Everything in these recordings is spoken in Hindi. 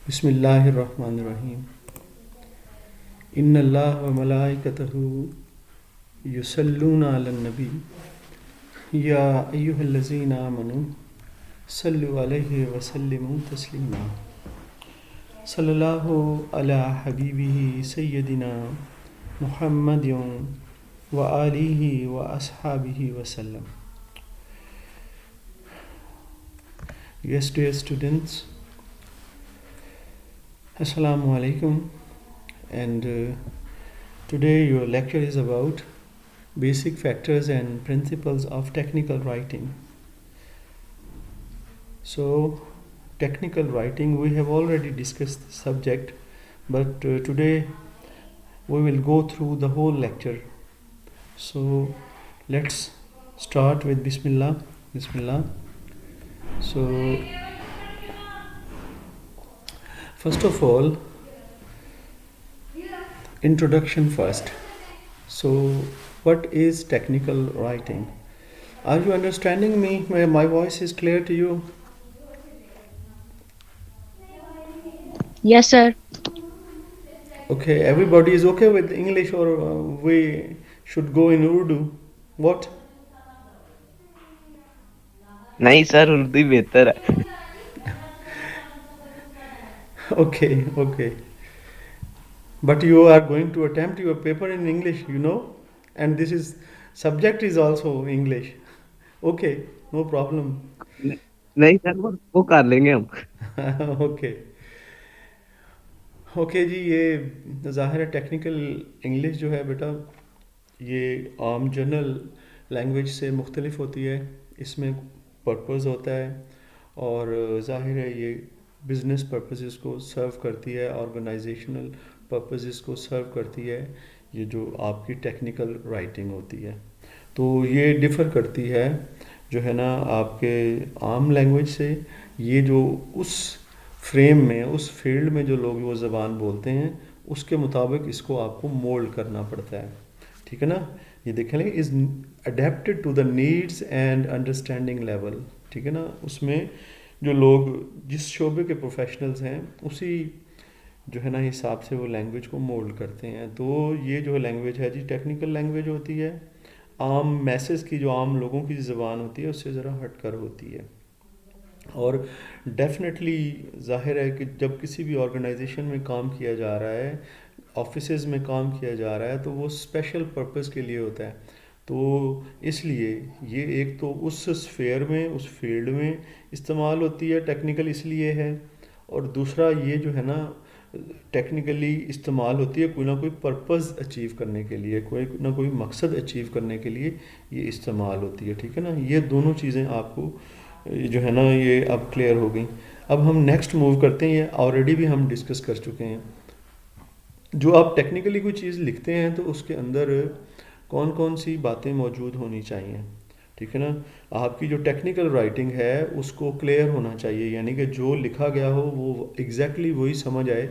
बिस्मिल्लाहिर्रहमानिर्रहीम। इन्नल्लाह व मलाइकतहु युसल्लूना अलन नबी या अय्युहल्लज़ीना आमनू सल्लु अलैहि व सल्लिमू तस्लीमा। सल्लल्लाहु अला हबीबिही सय्यदिना मुहम्मदिन व आलिहि व अस्हाबिहि वसल्लम। Yes, dear students, Assalamu alaikum, and today your lecture is about basic factors and principles of technical writing. So, technical writing, we have already discussed the subject, but today we will go through the whole lecture. So, let's start with Bismillah. Bismillah. So, first of all, introduction first. So, what is technical writing? Are you understanding me? My voice is clear to you? Yes, sir. Okay, everybody is okay with English, or we should go in Urdu? What? नहीं सर, उर्दू ही बेहतर है। Okay, okay. But you are going to attempt your paper in English, and this is subject is also English. Okay, no problem. नहीं सर, वो कर लेंगे हम। ओके ओके जी, ये ज़ाहिर है टेक्निकल इंग्लिश जो है बेटा, ये आम जनरल लैंग्वेज से मुख्तलिफ होती है। इसमें पर्पस होता है, और ज़ाहिर है ये बिज़नेस पर्पसेस को सर्व करती है, ऑर्गेनाइजेशनल पर्पसेस को सर्व करती है। ये जो आपकी टेक्निकल राइटिंग होती है, तो ये डिफ़र करती है जो है ना आपके आम लैंग्वेज से। ये जो उस फ्रेम में, उस फील्ड में जो लोग वो ज़बान बोलते हैं, उसके मुताबिक इसको आपको मोल्ड करना पड़ता है। ठीक है ना। ये देखें, is adapted to the needs and understanding level. ठीक है ना। उसमें जो लोग जिस शोबे के प्रोफेशनल्स हैं, उसी जो है ना हिसाब से वो लैंग्वेज को मोल्ड करते हैं। तो ये जो लैंग्वेज है जी, टेक्निकल लैंग्वेज होती है। आम मैसेज की, जो आम लोगों की ज़बान होती है, उससे ज़रा हटकर होती है। और डेफिनेटली ज़ाहिर है कि जब किसी भी ऑर्गेनाइजेशन में काम किया जा रहा है, ऑफिसेज़ में काम किया जा रहा है, तो वो स्पेशल पर्पस के लिए होता है। तो इसलिए ये एक तो उस स्फेयर में, उस फील्ड में इस्तेमाल होती है, टेक्निकल इसलिए है। और दूसरा ये जो है ना टेक्निकली इस्तेमाल होती है कोई ना कोई पर्पस अचीव करने के लिए, कोई ना कोई मकसद अचीव करने के लिए ये इस्तेमाल होती है। ठीक है ना। ये दोनों चीज़ें आपको जो है ना ये अब क्लियर हो गई। अब हम नेक्स्ट मूव करते हैं। ये ऑलरेडी भी हम डिस्कस कर चुके हैं। जो आप टेक्निकली कोई चीज़ लिखते हैं, तो उसके अंदर कौन कौन सी बातें मौजूद होनी चाहिए। ठीक है ना। आपकी जो टेक्निकल राइटिंग है उसको क्लियर होना चाहिए, यानी कि जो लिखा गया हो वो एग्जैक्टली वही समझ आए।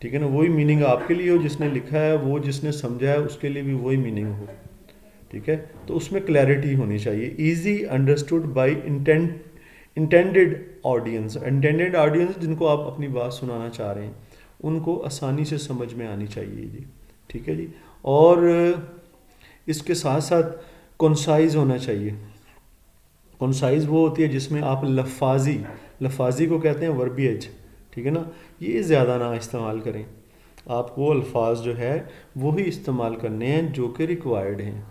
ठीक है ना। वही मीनिंग आपके लिए हो, जिसने लिखा है वो जिसने समझा है उसके लिए भी वही मीनिंग हो। ठीक है। तो उसमें क्लैरिटी होनी चाहिए। Easy understood by intended audience. Intended audience जिनको आप अपनी बात सुनाना चाह रहे हैं, उनको आसानी से समझ में आनी चाहिए जी। ठीक है जी। और इसके साथ साथ कंसाइज होना चाहिए। कंसाइज वो होती है जिसमें आप लफाजी को कहते हैं वर्बियज। ठीक है ना। ये ज़्यादा ना इस्तेमाल करें। आप वो अल्फाज जो है वो ही इस्तेमाल करने हैं जो कि रिक्वायर्ड हैं।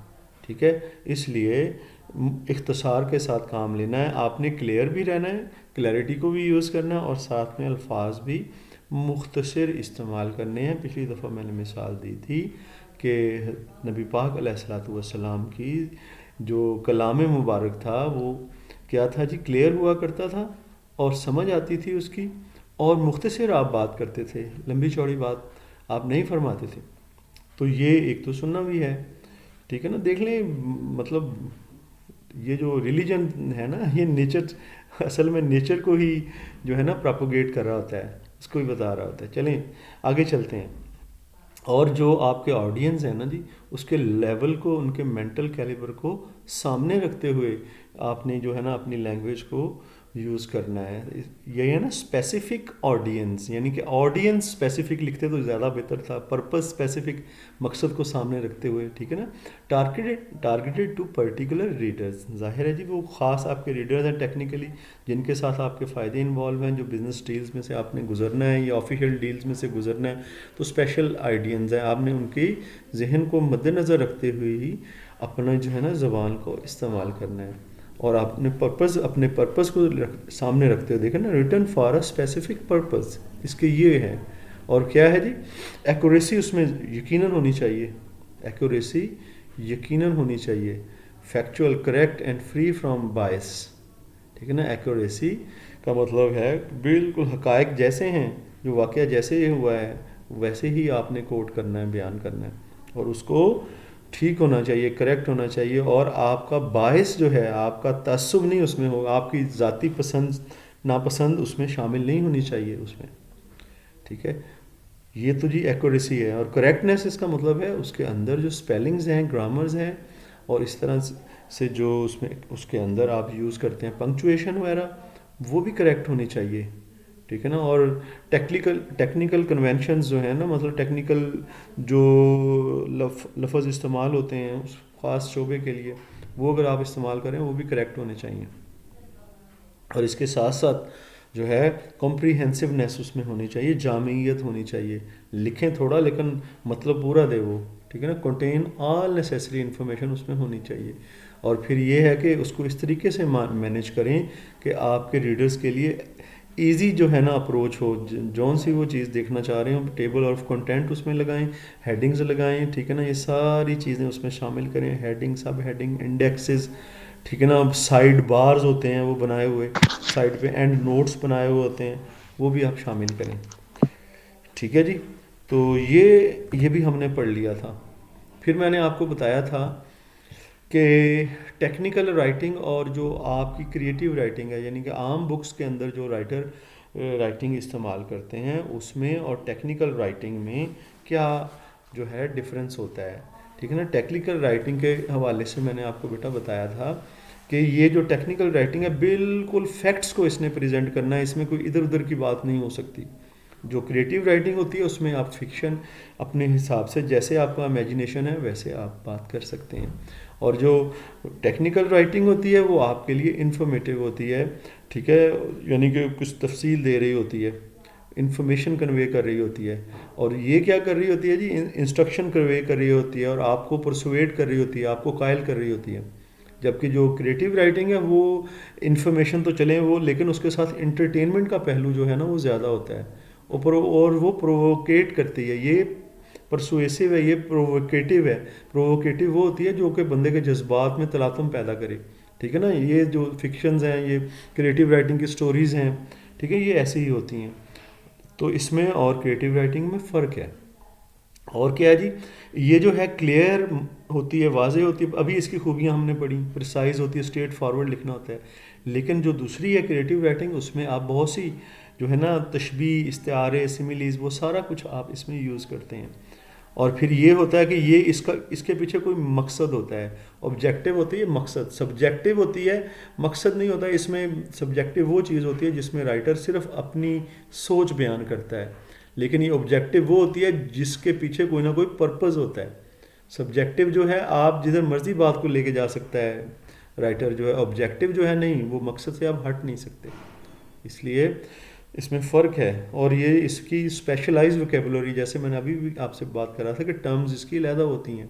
ठीक है। इसलिए इख्तसार के साथ काम लेना है। आपने क्लियर भी रहना है, क्लैरिटी को भी यूज़ करना है, और साथ में अल्फाज भी मुख्तसर इस्तेमाल करने हैं। पिछली दफ़ा मैंने मिसाल दी थी कि नबी पाक अलैहिस्सलातु वस्सलाम की जो कलाम मुबारक था वो क्या था जी, क्लियर हुआ करता था और समझ आती थी उसकी, और मुख्तसर आप बात करते थे, लंबी चौड़ी बात आप नहीं फरमाते थे। तो ये एक तो सुनना भी है। ठीक है ना। देख लें, मतलब ये जो रिलीजन है ना, ये नेचर, असल में नेचर को ही जो है ना प्रोपोगेट कर रहा होता है, उसको ही बता रहा होता है। चलें आगे चलते हैं। और जो आपके ऑडियंस है ना जी, उसके लेवल को, उनके मेंटल कैलिबर को सामने रखते हुए आपने जो है ना अपनी लैंग्वेज को यूज़ करना है। ये है ना स्पेसिफिक ऑडियंस, यानी कि ऑडियंस स्पेसिफिक लिखते तो ज़्यादा बेहतर था, पर्पस स्पेसिफिक, मकसद को सामने रखते हुए, ठीक है ना। टारगेटेड टू पर्टिकुलर रीडर्स, जाहिर है जी वो ख़ास आपके रीडर्स हैं टेक्निकली, जिनके साथ आपके फ़ायदे इन्वॉल्व हैं, जो बिज़नेस डील्स में से आपने गुजरना है या ऑफिशियल डील्स में से गुजरना है, तो स्पेशल आइडियंस हैं, आपने उनकी जहन को मद्देनज़र रखते हुए ही अपना जो है ना ज़बान को इस्तेमाल करना है। और आपने अपने पर्पस को सामने रखते हुए, देखें ना, return for a specific purpose, इसके ये है। और क्या है जी, एक्यूरेसी उसमें यकीनन होनी चाहिए, एक्यूरेसी यकीनन होनी चाहिए, factual, correct and free from bias, ठीक है ना। एक्यूरेसी का मतलब है बिल्कुल हकायक जैसे हैं, जो वाक़या जैसे ये हुआ है वैसे ही आपने कोट करना है, बयान करना है, और उसको ठीक होना चाहिए, करेक्ट होना चाहिए, और आपका बायस जो है, आपका तअस्सुब नहीं उसमें होगा, आपकी ज़ाती पसंद नापसंद उसमें शामिल नहीं होनी चाहिए उसमें, ठीक है। ये तो जी एक्यूरेसी है। और करेक्टनेस इसका मतलब है उसके अंदर जो स्पेलिंग्स हैं, ग्रामर्स हैं, और इस तरह से जो उसमें उसके अंदर आप यूज़ करते हैं पंक्चुएशन वगैरह, वो भी करेक्ट होनी चाहिए, ठीक है ना। और टेक्निकल कन्वेंशंस जो है ना, मतलब टेक्निकल जो लफ्ज़ इस्तेमाल होते हैं उस ख़ास शोबे के लिए, वो अगर आप इस्तेमाल करें वो भी करेक्ट होने चाहिए। और इसके साथ साथ जो है कॉम्प्रीहेंसिवनेस उसमें होनी चाहिए, जामियत होनी चाहिए, लिखें थोड़ा लेकिन मतलब पूरा दे वो, ठीक है ना। कंटेन ऑल नेसेसरी इन्फॉर्मेशन उसमें होनी चाहिए। और फिर ये है कि उसको इस तरीके से मैनेज करें कि आपके रीडर्स के लिए इजी जो है ना अप्रोच हो, जौन सी वो चीज़ देखना चाह रहे हो, टेबल ऑफ कंटेंट उसमें लगाएं, हेडिंग्स लगाएं, ठीक है ना, ये सारी चीज़ें उसमें शामिल करें, हेडिंग, सब हेडिंग, इंडेक्सेस, ठीक है ना। अब साइड बार्स होते हैं वो बनाए हुए, साइड पे एंड नोट्स बनाए हुए होते हैं, वो भी आप शामिल करें, ठीक है जी। तो ये भी हमने पढ़ लिया था। फिर मैंने आपको बताया था कि टेक्निकल राइटिंग और जो आपकी क्रिएटिव राइटिंग है, यानी कि आम बुक्स के अंदर जो राइटर राइटिंग इस्तेमाल करते हैं उसमें और टेक्निकल राइटिंग में क्या जो है डिफरेंस होता है, ठीक है ना। टेक्निकल राइटिंग के हवाले से मैंने आपको बेटा बताया था कि ये जो टेक्निकल राइटिंग है बिल्कुल फैक्ट्स को इसने प्रेजेंट करना है, इसमें कोई इधर उधर की बात नहीं हो सकती। जो क्रिएटिव राइटिंग होती है उसमें आप फिक्शन अपने हिसाब से, जैसे आपका इमेजिनेशन है वैसे आप बात कर सकते हैं। और जो टेक्निकल राइटिंग होती है वो आपके लिए इंफॉर्मेटिव होती है, ठीक है, यानी कि कुछ तफसील दे रही होती है, इंफॉर्मेशन कन्वे कर रही होती है। और ये क्या कर रही होती है जी, इंस्ट्रक्शन कन्वे कर रही होती है और आपको परसुएट कर रही होती है, आपको कायल कर रही होती है। जबकि जो क्रिएटिव राइटिंग है वो इन्फॉर्मेशन तो चले वो, लेकिन उसके साथ इंटरटेनमेंट का पहलू जो है ना वो ज़्यादा होता है, और वो प्रोवोकेट करती है, ये परसुएसिव है, ये प्रोवोकेटिव है। प्रोवोकेटिव वो होती है जो कि बंदे के जज्बात में तलातुम पैदा करे, ठीक है ना। ये जो फिक्शंस हैं, ये क्रिएटिव राइटिंग की स्टोरीज़ हैं, ठीक है, ये ऐसी ही होती हैं। तो इसमें और क्रिएटिव राइटिंग में फ़र्क है। और क्या है जी, ये जो है क्लियर होती है, वाज़ेह होती है, अभी इसकी खूबियाँ हमने पढ़ी, प्रिसाइज होती है, स्ट्रेट फॉरवर्ड लिखना होता है। लेकिन जो दूसरी है क्रिएटिव राइटिंग, उसमें आप बहुत सी जो है ना तशबीह, इस्तिआरे, सिमिलीज, वो सारा कुछ आप इसमें यूज़ करते हैं। और फिर ये होता है कि ये इसके पीछे कोई मकसद होता है। ऑब्जेक्टिव होती है मकसद, सब्जेक्टिव होती है मकसद नहीं होता है इसमें। सब्जेक्टिव वो चीज़ होती है जिसमें राइटर सिर्फ अपनी सोच बयान करता है, लेकिन ये ऑब्जेक्टिव वो होती है जिसके पीछे कोई ना कोई पर्पज़ होता है। सब्जेक्टिव जो है आप जिधर मर्जी बात को लेके जा सकता है राइटर जो है, ऑब्जेक्टिव जो है नहीं, वो मकसद से आप हट नहीं सकते, इसलिए इसमें फ़र्क है। और ये इसकी स्पेशलाइज्ड वोकेबुलरी, जैसे मैंने अभी भी आपसे बात कर रहा था कि टर्म्स इसकी अलहदा होती हैं,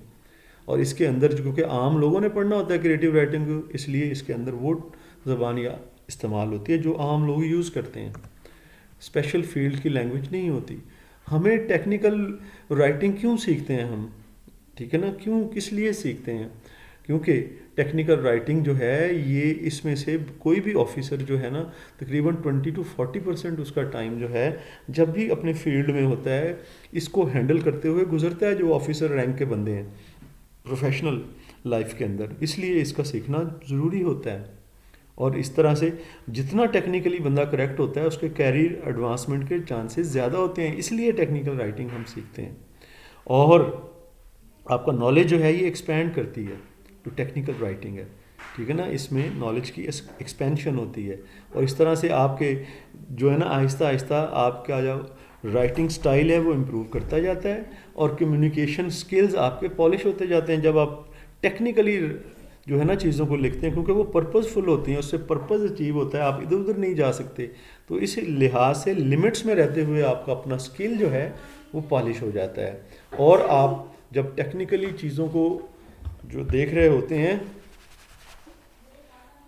और इसके अंदर क्योंकि आम लोगों ने पढ़ना होता है क्रिएटिव राइटिंग को, इसलिए इसके अंदर वो ज़बान या इस्तेमाल होती है जो आम लोग यूज़ करते हैं, स्पेशल फील्ड की लैंग्वेज नहीं होती। हमें टेक्निकल राइटिंग क्यों सीखते हैं हम, ठीक है ना, क्यों, किस लिए सीखते हैं? क्योंकि टेक्निकल राइटिंग जो है ये, इसमें से कोई भी ऑफिसर जो है ना तकरीबन 20 to 40% उसका टाइम जो है जब भी अपने फील्ड में होता है इसको हैंडल करते हुए गुजरता है, जो ऑफिसर रैंक के बंदे हैं प्रोफेशनल लाइफ के अंदर, इसलिए इसका सीखना ज़रूरी होता है। और इस तरह से जितना टेक्निकली बंदा करेक्ट होता है उसके कैरियर एडवांसमेंट के चांसेस ज़्यादा होते हैं, इसलिए टेक्निकल राइटिंग हम सीखते हैं। और आपका नॉलेज जो है ये एक्सपेंड करती है, तो टेक्निकल राइटिंग है। ठीक है ना, इसमें नॉलेज की एक्सपेंशन होती है। और इस तरह से आपके जो है ना आहिस्ता आहिस्ता आपका जो राइटिंग स्टाइल है वो इम्प्रूव करता जाता है, और कम्युनिकेशन स्किल्स आपके पॉलिश होते जाते हैं जब आप टेक्निकली जो है ना चीज़ों को लिखते हैं, क्योंकि वो पर्पसफुल होती हैं, उससे पर्पस अचीव होता है, आप इधर उधर नहीं जा सकते। तो इस लिहाज से लिमिट्स में रहते हुए आपका अपना स्किल जो है वो पॉलिश हो जाता है। और आप जब टेक्निकली चीज़ों को जो देख रहे होते हैं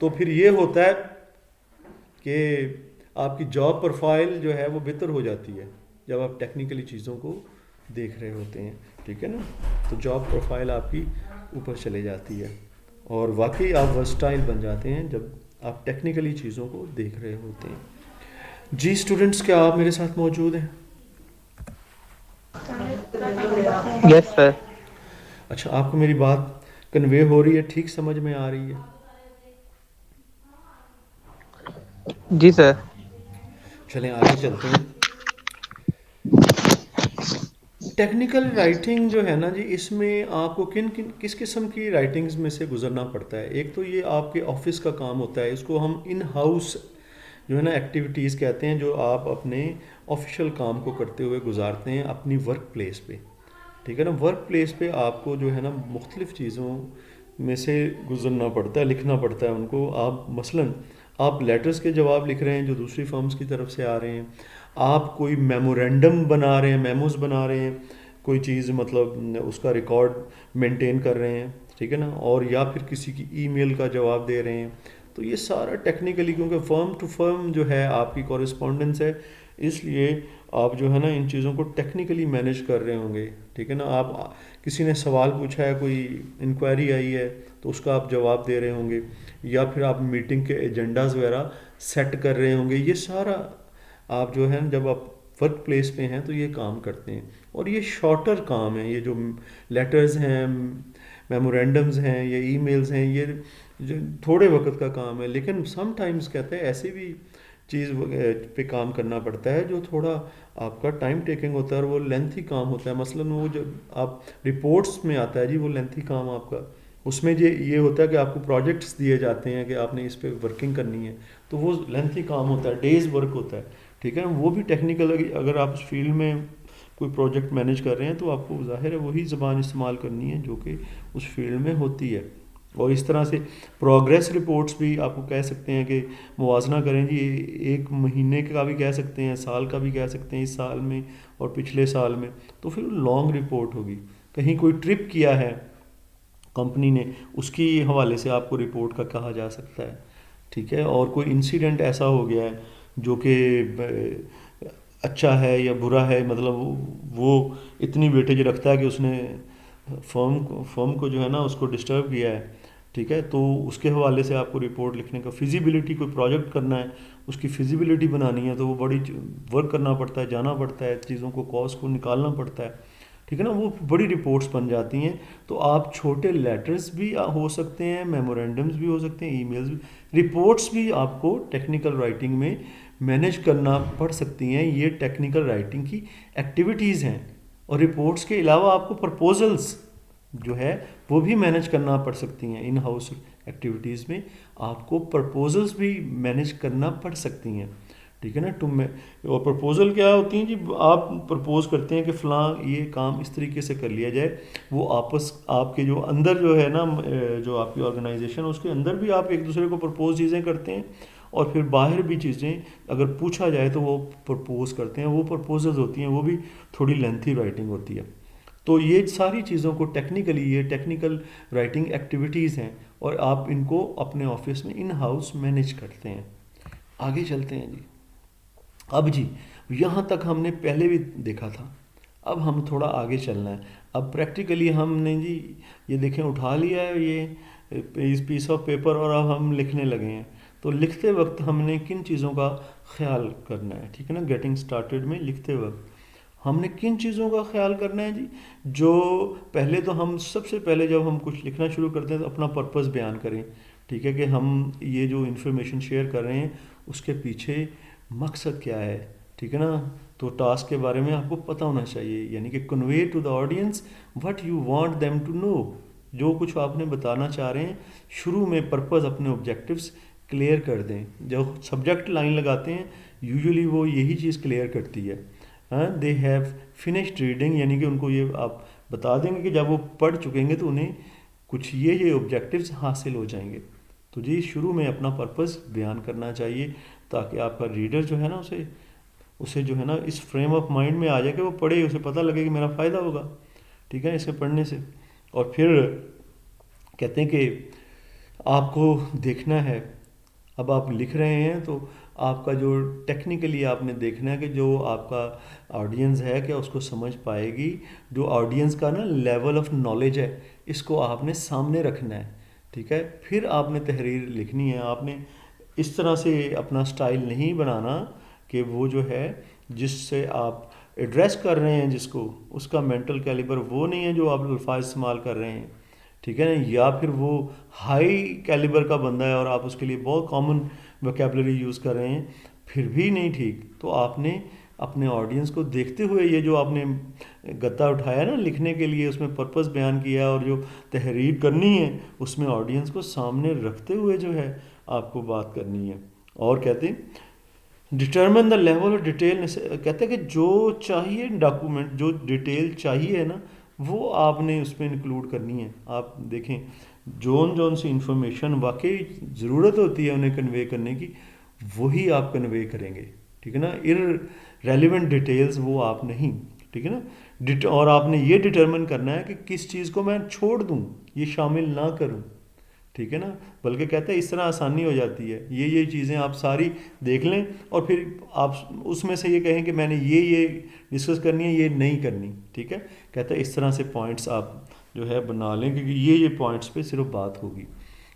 तो फिर ये होता है कि आपकी जॉब प्रोफाइल जो है वो बेहतर हो जाती है जब आप टेक्निकली चीज़ों को देख रहे होते हैं, ठीक है ना। तो जॉब प्रोफाइल आपकी ऊपर चले जाती है, और वाकई आप वर्सटाइल बन जाते हैं जब आप टेक्निकली चीज़ों को देख रहे होते हैं। जी स्टूडेंट्स, क्या आप मेरे साथ मौजूद हैं? Yes sir. अच्छा, आपको मेरी बात कन्वे हो रही है, ठीक समझ में आ रही है? जी सर। चलें आगे चलते हैं। टेक्निकल राइटिंग जो है ना जी, इसमें आपको किस किस्म की राइटिंग्स में से गुजरना पड़ता है। एक तो ये आपके ऑफिस का काम होता है, इसको हम इन हाउस जो है ना एक्टिविटीज़ कहते हैं, जो आप अपने ऑफिशियल काम को करते हुए गुजारते हैं अपनी वर्क प्लेस पे, ठीक है ना। वर्क प्लेस पे आपको जो है ना मुख्तलिफ़ चीज़ों में से गुजरना पड़ता है, लिखना पड़ता है उनको। आप मसलन आप लेटर्स के जवाब लिख रहे हैं जो दूसरी फर्म्स की तरफ से आ रहे हैं, आप कोई मेमोरेंडम बना रहे हैं, मेमोज बना रहे हैं, कोई चीज़ मतलब उसका रिकॉर्ड मेंटेन कर रहे हैं, ठीक है ना, और या फिर किसी की ईमेल का जवाब दे रहे हैं। तो ये सारा टेक्निकली, क्योंकि फर्म टू फर्म जो है आपकी कॉरेस्पॉन्डेंस है, इसलिए आप जो है ना इन चीज़ों को टेक्निकली मैनेज कर रहे होंगे, ठीक है ना। आप किसी ने सवाल पूछा है, कोई इंक्वायरी आई है, तो उसका आप जवाब दे रहे होंगे, या फिर आप मीटिंग के एजेंडाज वगैरह सेट कर रहे होंगे। ये सारा आप जो है जब आप वर्क प्लेस पे हैं तो ये काम करते हैं, और ये शॉर्टर काम है। ये जो लेटर्स हैं, मेमोरेंडम्स हैं या ईमेल्स हैं, ये जो थोड़े वक्त का काम है, लेकिन सम टाइम्स कहते हैं ऐसी भी चीज़ पे काम करना पड़ता है जो थोड़ा आपका टाइम टेकिंग होता है और वो लेंथी काम होता है। मसलन वो जो आप रिपोर्ट्स में आता है जी, वो लेंथी काम आपका, उसमें ये होता है कि आपको प्रोजेक्ट्स दिए जाते हैं कि आपने इस पर वर्किंग करनी है, तो वो लेंथी काम होता है, डेज वर्क होता है, ठीक है ना। वो भी टेक्निकल, अगर आप उस फील्ड में कोई प्रोजेक्ट मैनेज कर रहे हैं तो आपको ज़ाहिर है वही ज़बान इस्तेमाल करनी है जो कि उस फील्ड में होती है। और इस तरह से प्रोग्रेस रिपोर्ट्स भी आपको कह सकते हैं कि मुवाजना करें जी, एक महीने का भी कह सकते हैं, साल का भी कह सकते हैं, इस साल में और पिछले साल में, तो फिर लॉन्ग रिपोर्ट होगी। कहीं कोई ट्रिप किया है कंपनी ने, उसकी हवाले से आपको रिपोर्ट का कहा जा सकता है, ठीक है। और कोई इंसिडेंट ऐसा हो गया है जो कि अच्छा है या बुरा है, मतलब वो इतनी वेटेज रखता है कि उसने फर्म को जो है ना उसको डिस्टर्ब किया है, ठीक है, तो उसके हवाले से आपको रिपोर्ट लिखने का, फिजिबिलिटी, कोई प्रोजेक्ट करना है, उसकी फिजिबिलिटी बनानी है, तो वो बड़ी वर्क करना पड़ता है, जाना पड़ता है, चीज़ों को कॉस्ट को निकालना पड़ता है, ठीक है ना। वो बड़ी रिपोर्ट्स बन जाती हैं। तो आप छोटे लेटर्स भी हो सकते हैं, मेमोरेंडम्स भी हो सकते हैं, ईमेल्स भी, रिपोर्ट्स भी आपको टेक्निकल राइटिंग में मैनेज करना पड़ सकती हैं। ये टेक्निकल राइटिंग की एक्टिविटीज़ हैं। और रिपोर्ट्स के अलावा आपको प्रपोजल्स जो है वो भी मैनेज करना पड़ सकती हैं। इन हाउस एक्टिविटीज़ में आपको प्रपोजल्स भी मैनेज करना पड़ सकती हैं, ठीक है ना। और प्रपोजल क्या होती हैं जी, आप प्रपोज करते हैं कि फ़लाँ ये काम इस तरीके से कर लिया जाए। वो आपके जो अंदर जो है ना, जो आपकी ऑर्गेनाइजेशन, उसके अंदर भी आप एक दूसरे को प्रपोज चीज़ें करते हैं, और फिर बाहर भी चीज़ें अगर पूछा जाए तो वो प्रपोज करते हैं। वो प्रपोजल्स होती हैं, वो भी थोड़ी लेंथी राइटिंग होती है। तो ये सारी चीज़ों को टेक्निकली, ये टेक्निकल राइटिंग एक्टिविटीज़ हैं, और आप इनको अपने ऑफिस में इन हाउस मैनेज करते हैं। आगे चलते हैं जी। अब जी, यहाँ तक हमने पहले भी देखा था, अब हम थोड़ा आगे चलना है। अब प्रैक्टिकली हमने जी ये देखें उठा लिया है ये इस पीस ऑफ पेपर, और अब हम लिखने लगे हैं। तो लिखते वक्त हमने किन चीज़ों का ख्याल करना है, ठीक है ना। गेटिंग स्टार्टेड में लिखते वक्त हमने किन चीज़ों का ख्याल करना है जी। जो पहले तो हम सबसे पहले जब हम कुछ लिखना शुरू करते हैं तो अपना पर्पस बयान करें, ठीक है, कि हम ये जो इन्फॉर्मेशन शेयर कर रहे हैं उसके पीछे मकसद क्या है, ठीक है ना। तो टास्क के बारे में आपको पता होना चाहिए, यानी कि convey to the audience what you want them to know, जो कुछ आपने बताना चाह रहे हैं शुरू में पर्पस, अपने ऑब्जेक्टिव्स क्लियर कर दें। जो सब्जेक्ट लाइन लगाते हैं यूजुअली वो यही चीज़ क्लियर करती है। हाँ, दे हैव फिनिश्ड रीडिंग, यानी कि उनको ये आप बता देंगे कि जब वो पढ़ चुकेंगे तो उन्हें कुछ ये ऑब्जेक्टिव्स हासिल हो जाएंगे। तो जी शुरू में अपना पर्पस बयान करना चाहिए ताकि आपका रीडर जो है ना उसे उसे जो है ना इस फ्रेम ऑफ माइंड में आ जाए कि वो पढ़े, उसे पता लगे कि मेरा फ़ायदा होगा, ठीक है, इसे पढ़ने से। और फिर कहते हैं कि आपको देखना है, अब आप लिख रहे हैं तो आपका जो टेक्निकली आपने देखना है कि जो आपका ऑडियंस है क्या उसको समझ पाएगी, जो ऑडियंस का ना लेवल ऑफ नॉलेज है इसको आपने सामने रखना है, ठीक है। फिर आपने तहरीर लिखनी है। आपने इस तरह से अपना स्टाइल नहीं बनाना कि वो जो है जिससे आप एड्रेस कर रहे हैं जिसको, उसका मेंटल कैलिबर वो नहीं है जो आप अल्फाज इस्तेमाल कर रहे हैं, ठीक है ना, या फिर वो हाई कैलिबर का बंदा है और आप उसके लिए बहुत कॉमन वोकेबलरी यूज़ कर रहे हैं, फिर भी नहीं ठीक। तो आपने अपने ऑडियंस को देखते हुए ये जो आपने गत्ता उठाया ना लिखने के लिए, उसमें पर्पस बयान किया और जो तहरीर करनी है उसमें ऑडियंस को सामने रखते हुए जो है आपको बात करनी है। और कहते हैं determine the level of detail, कहते हैं कि जो चाहिए डॉक्यूमेंट, जो डिटेल चाहिए ना वो आपने उसमें इंक्लूड करनी है। आप देखें जोन जोन सी इंफॉर्मेशन वाकई ज़रूरत होती है उन्हें कन्वे करने की, वही आप कन्वे करेंगे, ठीक है ना। रेलिवेंट डिटेल्स वो आप नहीं, ठीक है ना। और आपने ये डिटर्मिन करना है कि किस चीज़ को मैं छोड़ दूँ, ये शामिल ना करूँ, ठीक है ना। बल्कि कहते हैं इस तरह आसानी हो जाती है, ये चीज़ें आप सारी देख लें और फिर आप उसमें से ये कहें कि मैंने ये डिस्कस करनी है, ये नहीं करनी, ठीक है। कहते हैं इस तरह से पॉइंट्स आप जो है बना लें क्योंकि ये पॉइंट्स पे सिर्फ बात होगी।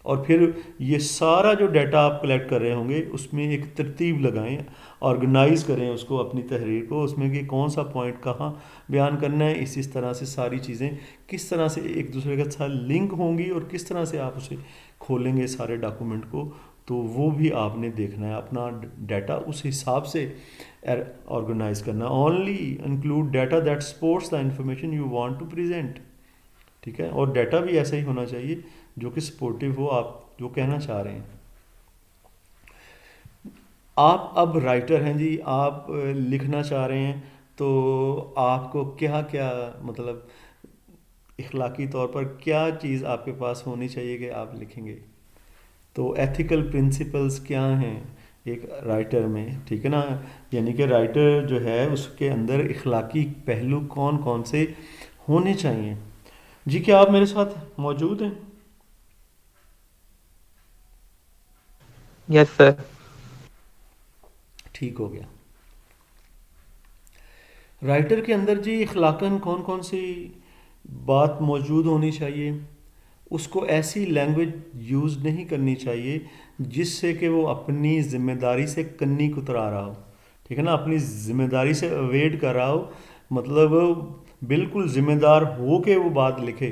और फिर ये सारा जो डाटा आप कलेक्ट कर रहे होंगे उसमें एक तरतीब लगाएं, ऑर्गेनाइज करें उसको, अपनी तहरीर को, उसमें कि कौन सा पॉइंट कहाँ बयान करना है। इस तरह से सारी चीज़ें किस तरह से एक दूसरे के साथ लिंक होंगी और किस तरह से आप उसे खोलेंगे सारे डॉक्यूमेंट को, तो वो भी आपने देखना है। अपना डाटा उस हिसाब से ऑर्गेनाइज करना। Only include data that supports the information you want to present, ठीक है। और डाटा भी ऐसा ही होना चाहिए जो कि सपोर्टिव हो आप जो कहना चाह रहे हैं। आप अब राइटर हैं जी, आप लिखना चाह रहे हैं, तो आपको क्या क्या मतलब इखलाकी तौर पर क्या चीज़ आपके पास होनी चाहिए कि आप लिखेंगे। तो एथिकल प्रिंसिपल्स क्या हैं एक राइटर में, ठीक है ना। यानी कि राइटर जो है उसके अंदर इखलाकी पहलू कौन कौन से होने चाहिए। जी क्या आप मेरे साथ मौजूद हैं? Yes sir. ठीक हो गया। राइटर के अंदर जी इखलाकन कौन कौन सी बात मौजूद होनी चाहिए। उसको ऐसी लैंग्वेज यूज़ नहीं करनी चाहिए जिससे कि वो अपनी ज़िम्मेदारी से कन्नी कुतरा रहा हो, ठीक है ना, अपनी ज़िम्मेदारी से अवेड कर रहा हो, मतलब बिल्कुल ज़िम्मेदार हो के वो बात लिखे,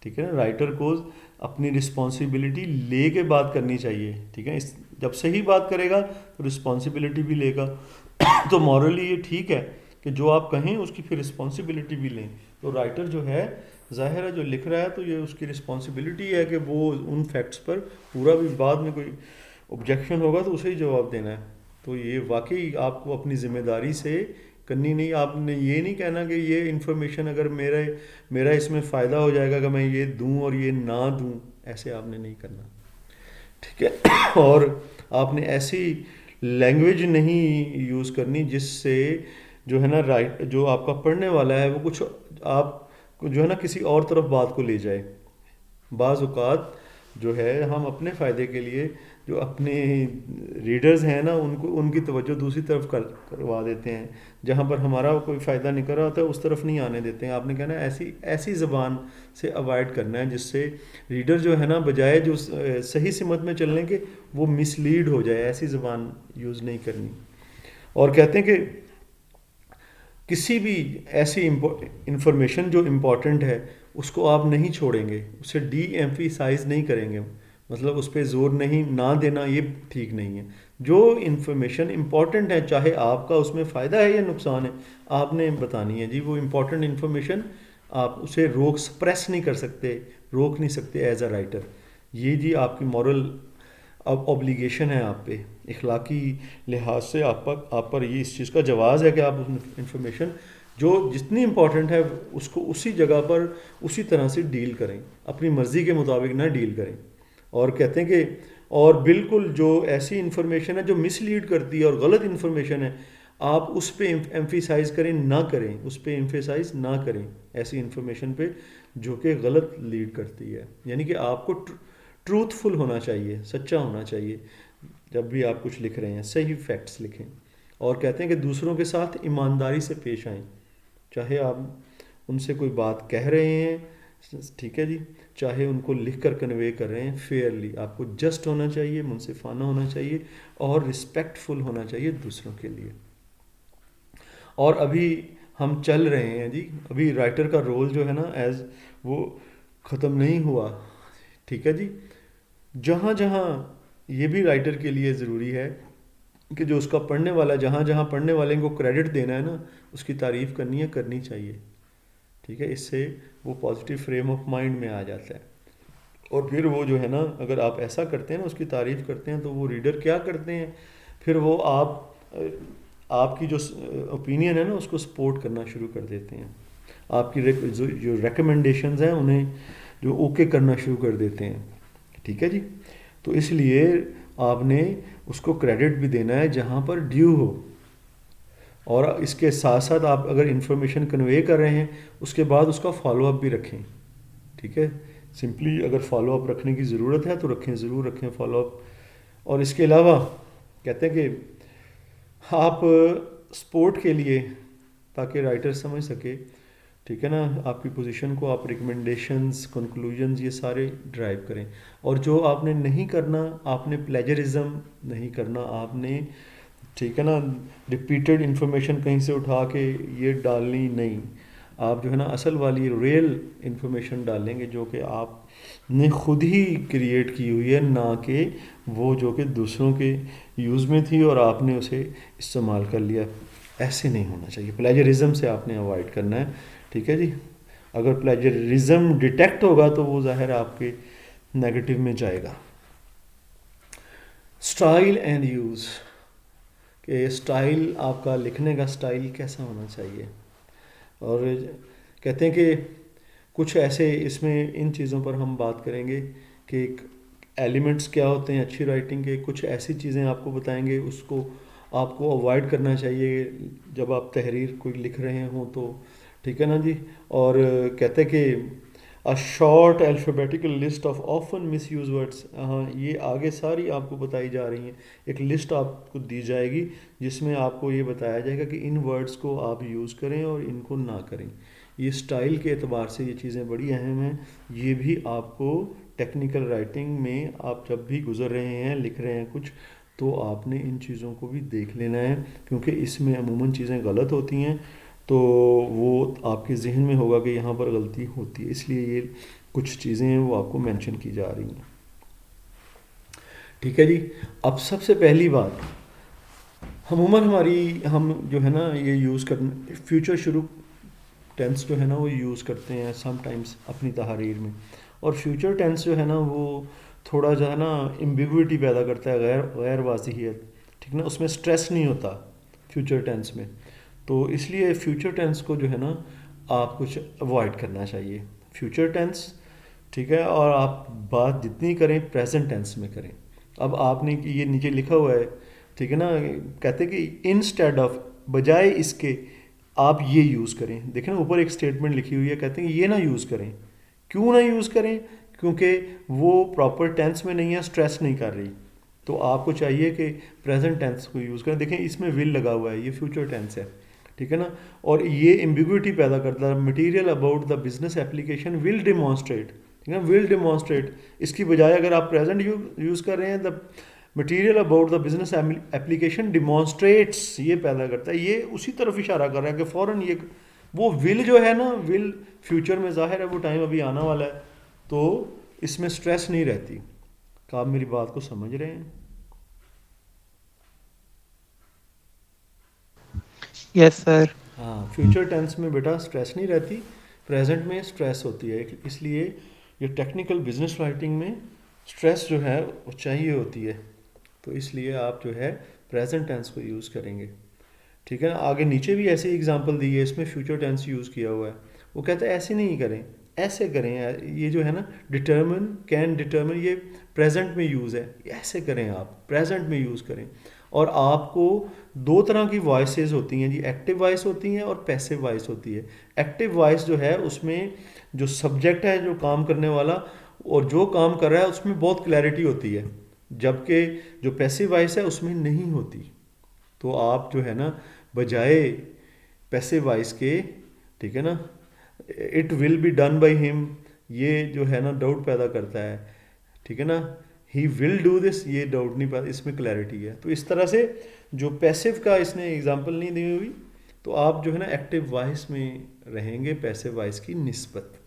ठीक है ना। राइटर को अपनी रिस्पॉन्सिबिलिटी ले के बात करनी चाहिए, ठीक है। जब सही बात करेगा तो रिस्पॉन्सिबिलिटी भी लेगा तो मॉरली ये ठीक है कि जो आप कहें उसकी फिर रिस्पॉन्सिबिलिटी भी लें। तो राइटर जो है ज़ाहिर है जो लिख रहा है तो ये उसकी रिस्पॉन्सिबिलिटी है कि वो उन फैक्ट्स पर पूरा भी बाद में कोई ऑब्जेक्शन होगा तो उसे ही जवाब देना है। तो ये वाकई आपको अपनी ज़िम्मेदारी से करनी नहीं। आपने ये नहीं कहना कि ये इन्फॉर्मेशन अगर मेरा इसमें फ़ायदा हो जाएगा कि मैं ये दूं और ये ना दूं, ऐसे आपने नहीं करना, ठीक है। और आपने ऐसी लैंग्वेज नहीं यूज़ करनी जिससे जो है ना जो आपका पढ़ने वाला है वो कुछ आप जो है ना किसी और तरफ बात को ले जाए। बाज़ औक़ात जो है हम अपने फ़ायदे के लिए जो अपने रीडर्स हैं ना उनको उनकी तवज्जो दूसरी तरफ करवा देते हैं, जहाँ पर हमारा कोई फ़ायदा नहीं कर रहा होता उस तरफ नहीं आने देते हैं। आपने कहना है ऐसी ज़बान से अवॉइड करना है जिससे रीडर जो है ना बजाय जो सही सिमत में चलने के वो मिसलीड हो जाए, ऐसी ज़बान यूज़ नहीं करनी। और कहते हैं कि किसी भी ऐसी इंफॉर्मेशन जो इम्पोर्टेंट है उसको आप नहीं छोड़ेंगे, उसे डी एम्फिसाइज नहीं करेंगे, मतलब उस पर ज़ोर नहीं ना देना, ये ठीक नहीं है। जो इन्फॉर्मेशन इम्पॉर्टेंट है चाहे आपका उसमें फ़ायदा है या नुकसान है आपने बतानी है जी। वो इम्पॉर्टेंट इन्फॉर्मेशन आप उसे सप्रेस नहीं कर सकते, रोक नहीं सकते एज अ राइटर। ये जी आपकी मॉरल अब ऑब्लिगेशन है आप पे, इखलाकी लिहाज से आप पर ये इस चीज़ का जवाज़ है कि आप उस इंफॉर्मेशन जो जितनी इम्पॉर्टेंट है उसको उसी जगह पर उसी तरह से डील करें, अपनी मर्ज़ी के मुताबिक ना डील करें। और कहते हैं कि और बिल्कुल जो ऐसी इन्फॉर्मेशन है जो मिसलीड करती है और गलत इन्फॉर्मेशन है, आप उस पर एम्फिसाइज करें ना करें, उस पर एम्फिसाइज ना करें ऐसी इन्फॉर्मेशन पे जो कि गलत लीड करती है। यानी कि आपको ट्रूथफुल होना चाहिए, सच्चा होना चाहिए जब भी आप कुछ लिख रहे हैं, सही फैक्ट्स लिखें। और कहते हैं कि दूसरों के साथ ईमानदारी से पेश आएँ, चाहे आप उनसे कोई बात कह रहे हैं, ठीक है जी, चाहे उनको लिख कर कन्वे कर रहे हैं, फेयरली आपको जस्ट होना चाहिए, मुनसिफाना होना चाहिए और रिस्पेक्टफुल होना चाहिए दूसरों के लिए। और अभी हम चल रहे हैं जी, अभी राइटर का रोल जो है ना एज वो ख़त्म नहीं हुआ, ठीक है जी। जहाँ जहाँ ये भी राइटर के लिए ज़रूरी है कि जो उसका पढ़ने वाला, जहाँ जहाँ पढ़ने वाले को क्रेडिट देना है ना, उसकी तारीफ़ करनी है, करनी चाहिए, ठीक है। इससे वो पॉजिटिव फ्रेम ऑफ माइंड में आ जाता है। और फिर वो जो है ना, अगर आप ऐसा करते हैं ना, उसकी तारीफ़ करते हैं, तो वो रीडर क्या करते हैं, फिर वो आपकी जो ओपिनियन है ना उसको सपोर्ट करना शुरू कर देते हैं, आपकी जो रिकमेंडेशंस हैं उन्हें जो ओके करना शुरू कर देते हैं, ठीक है जी। तो इसलिए आपने उसको क्रेडिट भी देना है जहाँ पर ड्यू हो, और इसके साथ साथ आप अगर इंफॉर्मेशन कन्वे कर रहे हैं उसके बाद उसका फॉलोअप भी रखें, ठीक है। सिंपली अगर फॉलोअप रखने की ज़रूरत है तो रखें, ज़रूर रखें फॉलोअप। और इसके अलावा कहते हैं कि आप सपोर्ट के लिए, ताकि राइटर समझ सके, ठीक है ना, आपकी पोजीशन को आप रिकमेंडेशंस, कंक्लूजन्स ये सारे ड्राइव करें। और जो आपने नहीं करना, आपने प्लेजरिज्म नहीं करना, आपने, ठीक है ना, रिपीटेड इन्फॉर्मेशन कहीं से उठा के ये डालनी नहीं। आप जो है ना असल वाली रियल इन्फॉर्मेशन डालेंगे जो कि आपने खुद ही क्रिएट की हुई है, ना कि वो जो कि दूसरों के यूज़ में थी और आपने उसे इस्तेमाल कर लिया। ऐसे नहीं होना चाहिए, प्लेजरिज्म से आपने अवॉइड करना है, ठीक है जी। अगर प्लेजरिज्म डिटेक्ट होगा तो वो ज़ाहिर आपके नेगेटिव में जाएगा। स्टाइल एंड यूज़, कि स्टाइल, आपका लिखने का स्टाइल कैसा होना चाहिए। और कहते हैं कि कुछ ऐसे इसमें इन चीज़ों पर हम बात करेंगे कि एलिमेंट्स क्या होते हैं अच्छी राइटिंग के, कुछ ऐसी चीज़ें आपको बताएंगे उसको आपको अवॉइड करना चाहिए जब आप तहरीर कोई लिख रहे हों तो, ठीक है ना जी। और कहते हैं कि a short alphabetical list of often miss use words, हाँ ये आगे सारी आपको बताई जा रही हैं, एक लिस्ट आपको दी जाएगी जिसमें आपको ये बताया जाएगा कि इन वर्ड्स को आप यूज़ करें और इनको ना करें। ये स्टाइल के एतबार से ये चीज़ें बड़ी अहम हैं। ये भी आपको टेक्निकल राइटिंग में आप जब भी गुज़र रहे हैं, लिख रहे हैं कुछ, तो आपने इन चीज़ों को भी देख लेना है, क्योंकि इसमें अमूमन चीज़ें गलत होती हैं तो वो आपके जहन में होगा कि यहाँ पर गलती होती है, इसलिए ये कुछ चीज़ें हैं वो आपको मेंशन की जा रही हैं, ठीक है जी। अब सबसे पहली बात, अमूमन हम जो है ना ये यूज़ कर फ्यूचर शुरू टेंस जो है ना वो यूज़ करते हैं समटाइम्स अपनी तहरीर में, और फ्यूचर टेंस जो है ना वो थोड़ा जो है ना एम्बिगुइटी पैदा करता है, गैर वाज़ियत, ठीक ना, उसमें स्ट्रेस नहीं होता फ्यूचर टेंस में। तो इसलिए फ्यूचर टेंस को जो है ना आप कुछ अवॉइड करना चाहिए, फ्यूचर टेंस, ठीक है। और आप बात जितनी करें प्रेजेंट टेंस में करें। अब आपने ये नीचे लिखा हुआ है, ठीक है ना, कहते हैं कि इंस्टेड ऑफ, बजाय इसके आप ये यूज़ करें। देखें ना ऊपर एक स्टेटमेंट लिखी हुई है, कहते हैं कि ये ना यूज़ करें। क्यों ना यूज़ करें? क्योंकि वो प्रॉपर टेंस में नहीं है, स्ट्रेस नहीं कर रही, तो आपको चाहिए कि प्रेजेंट टेंस को यूज़ करें। देखें इसमें विल लगा हुआ है, ये फ्यूचर टेंस है, ठीक है ना। और ये एम्बिग्विटी पैदा करता है, material about the business application will demonstrate, ठीक है, विल डिमॉन्स्ट्रेट, इसकी बजाय अगर आप प्रेजेंट यूज़ कर रहे हैं, the material about the business application demonstrates, ये पैदा करता है, ये उसी तरफ इशारा कर रहा है कि फ़ौरन ये वो विल जो है ना, विल फ्यूचर में ज़ाहिर है वो टाइम अभी आना वाला है, तो इसमें स्ट्रेस नहीं रहती। क्या आप मेरी बात को समझ रहे हैं? Yes sir. हाँ, फ्यूचर टेंस में बेटा स्ट्रेस नहीं रहती, प्रेजेंट में स्ट्रेस होती है, इसलिए ये टेक्निकल बिजनेस राइटिंग में स्ट्रेस जो है वो चाहिए होती है, तो इसलिए आप जो है प्रेजेंट टेंस को यूज़ करेंगे। ठीक है ना, आगे नीचे भी ऐसे एग्जांपल दी है, इसमें फ्यूचर टेंस यूज़ किया हुआ है। वो कहता है ऐसे नहीं करें, ऐसे करें। ये जो है ना डिटर्मिन, कैन डिटर्मिन, ये प्रेजेंट में यूज़ है, ऐसे करें, आप प्रेजेंट में यूज़ करें। और आपको दो तरह की वॉइसेस होती हैं जी, एक्टिव वॉइस होती हैं और पैसिव वॉइस होती है। एक्टिव वॉइस जो है उसमें जो सब्जेक्ट है, जो काम करने वाला और जो काम कर रहा है, उसमें बहुत क्लैरिटी होती है, जबकि जो पैसिव वॉइस है उसमें नहीं होती। तो आप जो है ना बजाय पैसिव वॉइस के, ठीक है ना, it will be done by him, ये जो है ना डाउट पैदा करता है। ठीक है ना, ही विल डू दिस, ये डाउट नहीं पैदा, इसमें क्लैरिटी है। तो इस तरह से जो पैसिव का इसने एग्जांपल नहीं दी हुई, तो आप जो है ना एक्टिव वॉइस में रहेंगे पैसिव वॉइस की निस्बत।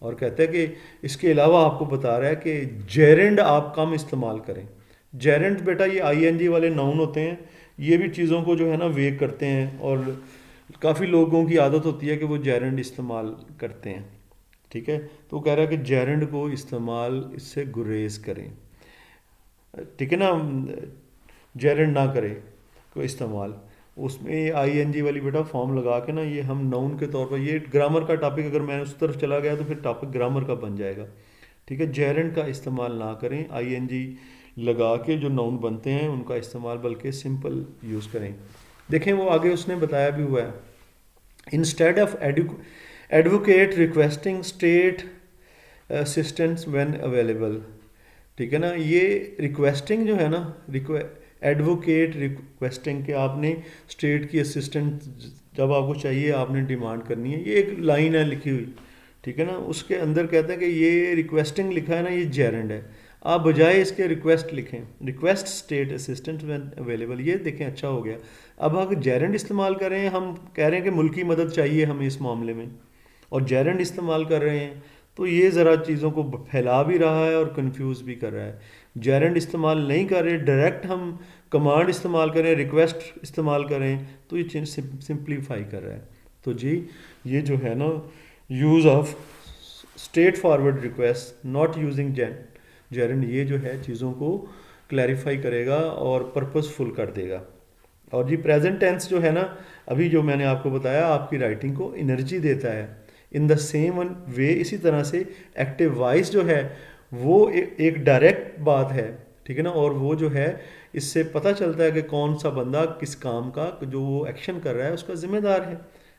और कहता है कि इसके अलावा आपको बता रहा है कि जेरेंड आप कम इस्तेमाल करें। जेरेंड बेटा ये आईएनजी वाले नाउन होते हैं, ये भी चीज़ों को जो है ना वेग करते हैं, और काफ़ी लोगों की आदत होती है कि वो जेरेंड इस्तेमाल करते हैं। ठीक है, तो वो कह रहा है कि जेरेंड को इस्तेमाल इससे गुरेज करें। ठीक है ना, जेरेंड ना करें को इस्तेमाल, उसमें आईएनजी वाली बेटा फॉर्म लगा के ना, ये हम नाउन के तौर पर, ये ग्रामर का टॉपिक, अगर मैं उस तरफ चला गया तो फिर टॉपिक ग्रामर का बन जाएगा। ठीक है, जेरेंड का इस्तेमाल ना करें, आईएनजी लगा के जो नाउन बनते हैं उनका इस्तेमाल बल्कि सिंपल यूज़ करें। देखें वो आगे उसने बताया भी हुआ है, instead of advocate requesting state assistance when available. ठीक है ना, ये रिक्वेस्टिंग जो है ना, एडवोकेट रिक्वेस्टिंग के आपने स्टेट की असिस्टेंट जब आपको चाहिए आपने डिमांड करनी है, ये एक लाइन है लिखी हुई। ठीक है ना, उसके अंदर कहते हैं कि ये रिक्वेस्टिंग लिखा है ना, ये जेरेंड है। आप बजाय इसके रिक्वेस्ट लिखें, request state assistant when available, ये देखें अच्छा हो गया। अब अगर जेरेंड इस्तेमाल कर रहे हैं, हम कह रहे हैं कि मुल्की मदद चाहिए हमें इस मामले में, और जेरेंड इस्तेमाल कर रहे हैं, तो ये ज़रा चीज़ों को फैला भी रहा है और कंफ्यूज भी कर रहा है। जेरेंड इस्तेमाल नहीं कर रहे, डायरेक्ट हम कमांड इस्तेमाल करें, रिक्वेस्ट इस्तेमाल करें, तो ये चीज़ सिंप्लीफाई कर रहा है। तो जी ये जो है ना use of straight forward request not using gerund, ये जो है चीज़ों को क्लैरिफाई करेगा और पर्पसफुल कर देगा। और जी प्रेजेंट टेंस जो है ना, अभी जो मैंने आपको बताया, आपकी राइटिंग को एनर्जी देता है। इन द सेम वे, इसी तरह से एक्टिव वॉइस जो है वो एक डायरेक्ट बात है। ठीक है ना, और वो जो है इससे पता चलता है कि कौन सा बंदा किस काम का जो वो एक्शन कर रहा है उसका जिम्मेदार है।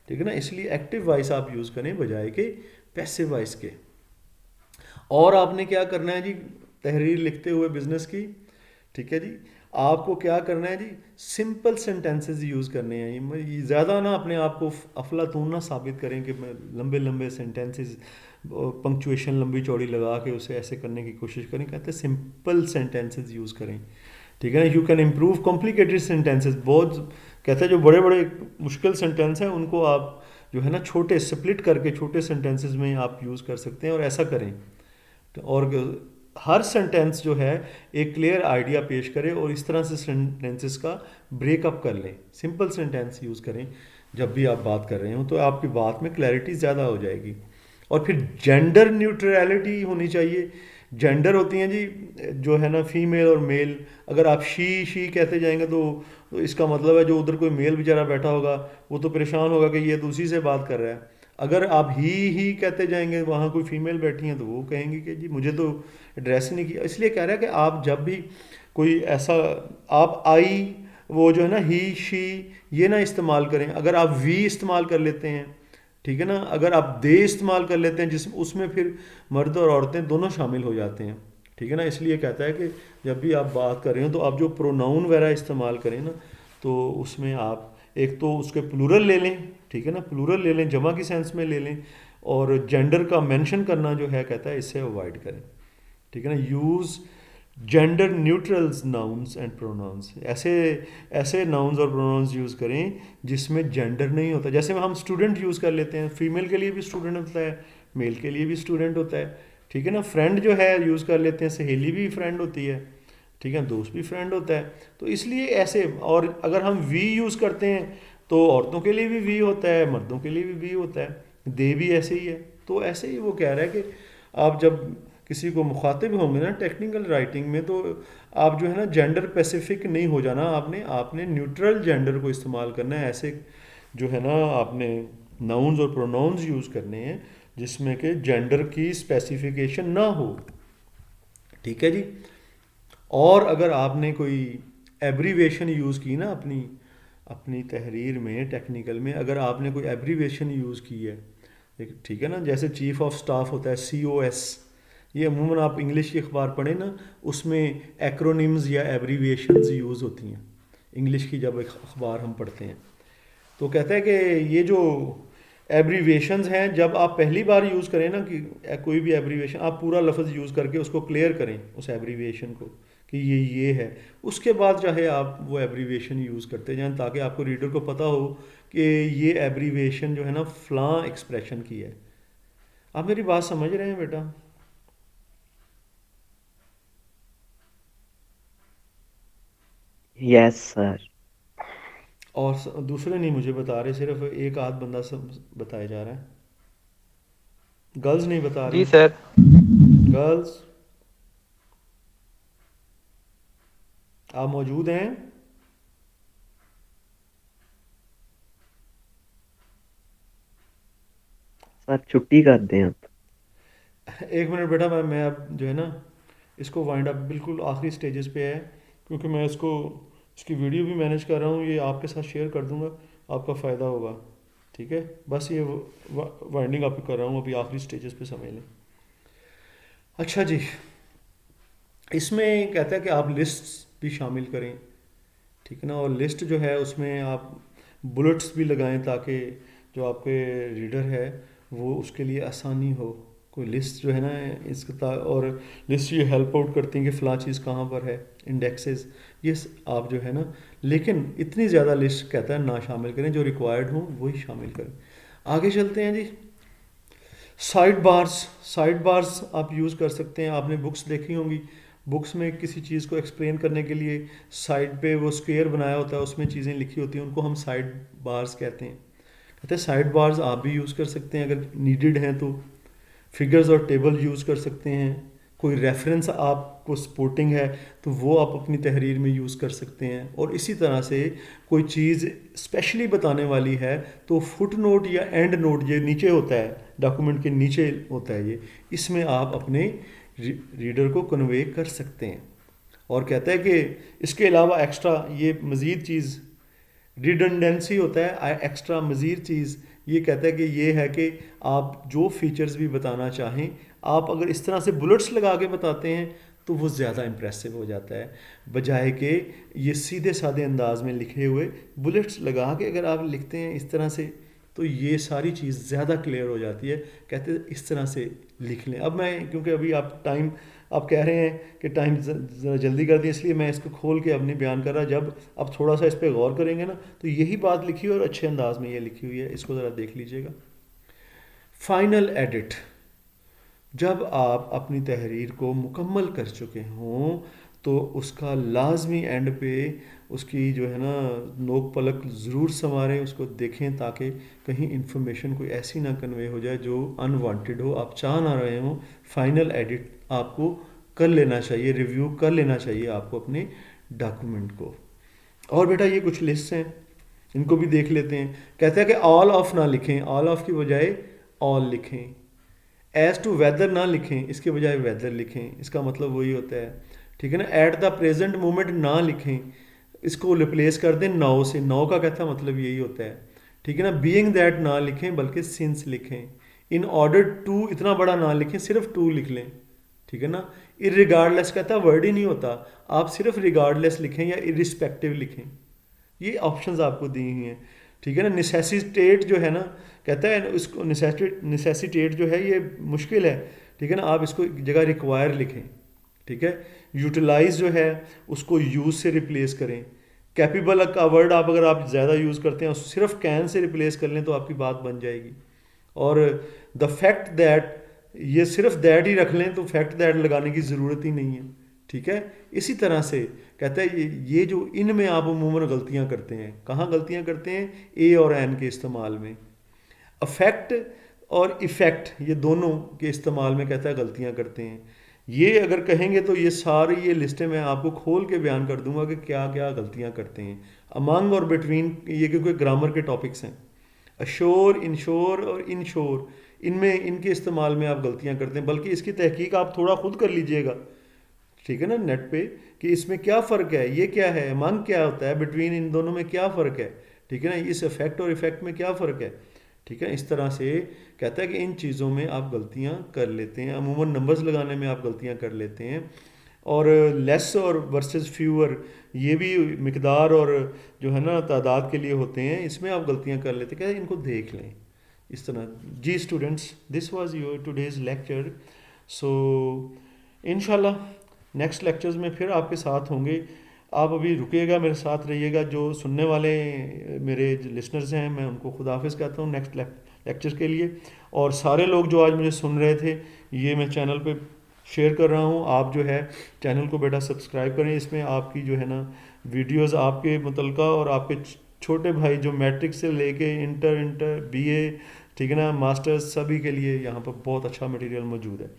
ठीक है ना, इसलिए एक्टिव वॉइस आप यूज़ करें बजाय के पैसिव वॉइस के। और आपने क्या करना है जी, तहरीर लिखते हुए बिजनेस की, ठीक है जी, आपको क्या करना है जी, सिंपल सेंटेंसेस यूज़ करने हैं। ये ज़्यादा ना अपने आप को अफलातून ना साबित करें कि लंबे लंबे सेंटेंसेस पंक्चुएशन लंबी चौड़ी लगा के उसे ऐसे करने की कोशिश करें। कहते हैं सिंपल सेंटेंसेस यूज़ करें। ठीक है ना, you can improve complicated sentences, बहुत कहते हैं जो बड़े बड़े मुश्किल सेंटेंस हैं उनको आप जो है ना छोटे स्प्लिट करके छोटे सेंटेंसेस में आप यूज़ कर सकते हैं, और ऐसा करें। और हर सेंटेंस जो है एक क्लियर आइडिया पेश करे, और इस तरह से सेंटेंसेस का ब्रेकअप कर लें। सिंपल सेंटेंस यूज़ करें जब भी आप बात कर रहे हो, तो आपकी बात में क्लैरिटी ज़्यादा हो जाएगी। और फिर जेंडर न्यूट्रलिटी होनी चाहिए। जेंडर होती हैं जी जो है ना फीमेल और मेल, अगर आप शी कहते जाएंगे तो इसका मतलब है जो उधर कोई मेल बेचारा बैठा होगा वो तो परेशान होगा कि ये दूसरी से बात कर रहा है। अगर आप ही कहते जाएंगे, वहाँ कोई फीमेल बैठी हैं, तो वो कहेंगे कि जी मुझे तो एड्रेस ही नहीं किया। इसलिए कह रहा है कि आप जब भी कोई ऐसा, आप आई वो जो है ना ही शी ये ना इस्तेमाल करें। अगर आप वी इस्तेमाल कर लेते हैं, ठीक है ना, अगर आप दे इस्तेमाल कर लेते हैं जिस उसमें फिर मर्द और औरतें दोनों शामिल हो जाते हैं। ठीक है ना, इसलिए कहता है कि जब भी आप बात कर रहे हो तो आप जो प्रोनाउन वगैरह इस्तेमाल करें ना, तो उसमें आप एक तो उसके प्लूरल ले लें, ठीक है ना, प्लूरल ले लें, जमा की सेंस में ले लें, और जेंडर का मेंशन करना जो है कहता है इससे अवॉइड करें। ठीक है ना, use gender neutrals nouns and pronouns, ऐसे नाउन्स और प्रोनाउंस यूज़ करें जिसमें जेंडर नहीं होता। जैसे हम स्टूडेंट यूज़ कर लेते हैं, फीमेल के लिए भी स्टूडेंट होता है, मेल के लिए भी स्टूडेंट होता है। ठीक है ना, फ्रेंड जो है यूज़ कर लेते हैं, सहेली भी फ्रेंड होती है, ठीक है, दोस्त भी फ्रेंड होता है। तो इसलिए ऐसे, और अगर हम वी यूज़ करते हैं तो औरतों के लिए भी वी होता है, मर्दों के लिए भी वी होता है। दे भी ऐसे ही है। तो ऐसे ही वो कह रहा है कि आप जब किसी को मुखातिब होंगे ना टेक्निकल राइटिंग में, तो आप जो है ना जेंडर स्पेसिफिक नहीं हो जाना, आपने आपने न्यूट्रल जेंडर को इस्तेमाल करना है। ऐसे जो है ना आपने नाउन्स और प्रोनाउंस यूज़ करने हैं जिसमें कि जेंडर की स्पेसिफिकेशन ना हो। ठीक है जी। और अगर आपने कोई एब्रीवेशन यूज़ की ना अपनी अपनी तहरीर में टेक्निकल में, अगर आपने कोई एब्रीवेशन यूज़ की है, ठीक है ना, जैसे चीफ ऑफ स्टाफ होता है COS, ये अमूमन आप इंग्लिश की अखबार पढ़ें ना, उसमें एक्रोनिम्स या एब्रीवेशंस यूज़ होती हैं इंग्लिश की जब एक अखबार हम पढ़ते हैं। तो कहता है कि ये जो एब्रीवेशंस हैं, जब आप पहली बार यूज़ करें ना कि कोई भी एब्रीवेशन, आप पूरा लफ्ज़ यूज़ करके उसको क्लियर करें उस एब्रीवेशन को कि ये है, उसके बाद चाहे आप वो एब्रीवेशन यूज़ करते जाएं ताकि आपको रीडर को पता हो कि ये एब्रीवेशन जो है ना फ़लाँ एक्सप्रेशन की है। आप मेरी बात समझ रहे हैं बेटा? Yes sir. और दूसरे नहीं मुझे बता रहे, सिर्फ एक आध बंदा सब बताया जा रहा है, गर्ल्स नहीं बता जी रही। सर। गर्ल्स, आप मौजूद हैं? सर छुट्टी कर दें आप। एक मिनट बेटा, मैं अब जो है ना इसको वाइंड अप बिल्कुल आखिरी स्टेजेस पे है, क्योंकि मैं इसकी वीडियो भी मैनेज कर रहा हूँ, ये आपके साथ शेयर कर दूंगा, आपका फ़ायदा होगा। ठीक है, बस ये वाइंडिंग अप कर रहा हूँ, अभी आखिरी स्टेजेस पे समझ लें। अच्छा जी, इसमें कहता है कि आप लिस्ट भी शामिल करें, ठीक है ना, और लिस्ट जो है उसमें आप बुलेट्स भी लगाएं ताकि जो आपके रीडर है वो उसके लिए आसानी हो। कोई लिस्ट जो है ना और लिस्ट ये हेल्प आउट करती हैं कि फ़लाँ चीज़ कहाँ पर है, इंडेक्सेस, ये आप जो है ना, लेकिन इतनी ज़्यादा लिस्ट कहता है ना शामिल करें, जो रिक्वायर्ड हो वही शामिल करें। आगे चलते हैं जी। साइड बार्स आप यूज़ कर सकते हैं, आपने बुक्स देखी होंगी, बुक्स में किसी चीज़ को एक्सप्लेन करने के लिए साइड पे वो स्क्वायर बनाया होता है, उसमें चीज़ें लिखी होती हैं, उनको हम साइड बार्स कहते हैं। कहते हैं साइड बार्स आप भी यूज़ कर सकते हैं अगर नीडेड हैं तो। फिगर्स और टेबल यूज़ कर सकते हैं। कोई रेफरेंस आपको सपोर्टिंग है तो वो आप अपनी तहरीर में यूज़ कर सकते हैं। और इसी तरह से कोई चीज़ स्पेशली बताने वाली है तो फुट नोट या एंड नोट, ये नीचे होता है, डॉक्यूमेंट के नीचे होता है, ये इसमें आप अपने रीडर को कन्वे कर सकते हैं। और कहता है कि इसके अलावा एक्स्ट्रा ये मज़ीद चीज़ रिडंडेंसी होता है, एक्स्ट्रा मज़ीद चीज़ ये कहता है कि ये है कि आप जो फीचर्स भी बताना चाहें, आप अगर इस तरह से बुलेट्स लगा के बताते हैं तो वो ज़्यादा इम्प्रेसिव हो जाता है, बजाय कि ये सीधे साधे अंदाज में लिखे हुए बुलेट्स लगा के अगर आप लिखते हैं इस तरह से तो ये सारी चीज़ ज़्यादा क्लियर हो जाती है। कहते हैं इस तरह से लिख लें। अब मैं, क्योंकि अभी आप कह रहे हैं कि टाइम ज़रा जल्दी कर दें, इसलिए मैं इसको खोल के अब नहीं बयान कर रहा। जब आप थोड़ा सा इस पर गौर करेंगे ना तो यही बात लिखी हुई और अच्छे अंदाज में ये लिखी हुई है, इसको ज़रा देख लीजिएगा। फाइनल एडिट, जब आप अपनी तहरीर को मुकम्मल कर चुके हों तो उसका लाजमी एंड पे उसकी जो है ना नोक पलक ज़रूर संवारें, उसको देखें ताकि कहीं इन्फॉर्मेशन कोई ऐसी ना कन्वे हो जाए जो अनवांटेड हो, आप चाह ना रहे हों। फाइनल एडिट आपको कर लेना चाहिए, रिव्यू कर लेना चाहिए आपको अपने डॉक्यूमेंट को। और बेटा ये कुछ लिस्ट हैं, इनको भी देख लेते हैं। कहते हैं कि ऑल ऑफ ना लिखें, ऑल ऑफ की बजाय ऑल लिखें। एज टू वेदर ना लिखें, इसके बजाय वेदर लिखें, इसका मतलब वही होता है, ठीक है ना। एट द प्रेजेंट मोमेंट ना लिखें, इसको रिप्लेस कर दें नाउ से, नाउ का कहता मतलब यही होता है, ठीक है ना। बीइंग दैट ना लिखें बल्कि सिंस लिखें। इन ऑर्डर टू इतना बड़ा ना लिखें, सिर्फ टू लिख लें, ठीक है ना। इरिगार्डलेस कहता वर्ड ही नहीं होता, आप सिर्फ रिगार्डलेस लिखें या इरिस्पेक्टिव लिखें, ये ऑप्शंस आपको दी हुई हैं, ठीक है ना। नेसेसिटेट जो है ना, कहता है उसको नेसेसिटेट जो है ये मुश्किल है, ठीक है ना, आप इसको जगह रिक्वायर लिखें, ठीक है। यूटिलाइज जो है उसको यूज़ से रिप्लेस करें। कैपेबल का वर्ड आप अगर आप ज़्यादा यूज़ करते हैं सिर्फ कैन से रिप्लेस कर लें तो आपकी बात बन जाएगी। और द फैक्ट दैट, ये सिर्फ दैट ही रख लें तो फैक्ट दैट लगाने की ज़रूरत ही नहीं है, ठीक है। इसी तरह से कहता है ये जो इनमें आप अमूमन गलतियां करते हैं, कहाँ गलतियां करते हैं, ए और एन के इस्तेमाल में। अफेक्ट और इफ़ेक्ट, ये दोनों के इस्तेमाल में कहता है गलतियाँ करते हैं। ये अगर कहेंगे तो ये सारी ये लिस्टें मैं आपको खोल के बयान कर दूंगा कि क्या क्या गलतियाँ करते हैं अमंग और बिटवीन, ये क्योंकि ग्रामर के टॉपिक्स हैं। अशोर, इंश्योर और इनशोर, इनमें इनके इस्तेमाल में आप गलतियाँ करते हैं, बल्कि इसकी तहकीक आप थोड़ा खुद कर लीजिएगा, ठीक है ना, नेट पे, कि इसमें क्या फ़र्क है, ये क्या है, अमंग क्या होता है, बिटवीन इन दोनों में क्या फ़र्क है, ठीक है ना, इस इफेक्ट और इफेक्ट में क्या फ़र्क है, ठीक है। इस तरह से कहता है कि इन चीज़ों में आप गलतियाँ कर लेते हैं, अमूमन नंबर्स लगाने में आप गलतियाँ कर लेते हैं। और लेस और वर्सेस फ्यूअर, ये भी मिकदार और जो है ना तादाद के लिए होते हैं, इसमें आप गलतियाँ कर लेते हैं, क्या इनको देख लें इस तरह। जी students, this was your today's lecture. So इंशाल्लाह नेक्स्ट लेक्चर्स में फिर आपके साथ होंगे। आप अभी रुकिएगा, मेरे साथ रहिएगा। जो सुनने वाले मेरे लिसनर्स हैं, मैं उनको खुदा हाफिज़ कहता हूँ नेक्स्ट लेक्चर के लिए। और सारे लोग जो आज मुझे सुन रहे थे, ये मैं चैनल पे शेयर कर रहा हूँ, आप जो है चैनल को बेटा सब्सक्राइब करें। इसमें आपकी जो है ना वीडियोस आपके मुतलका और आपके छोटे भाई जो मैट्रिक से लेके इंटर बीए, ठीक है ना, मास्टर्स, सभी के लिए यहाँ पर बहुत अच्छा मटेरियल मौजूद है।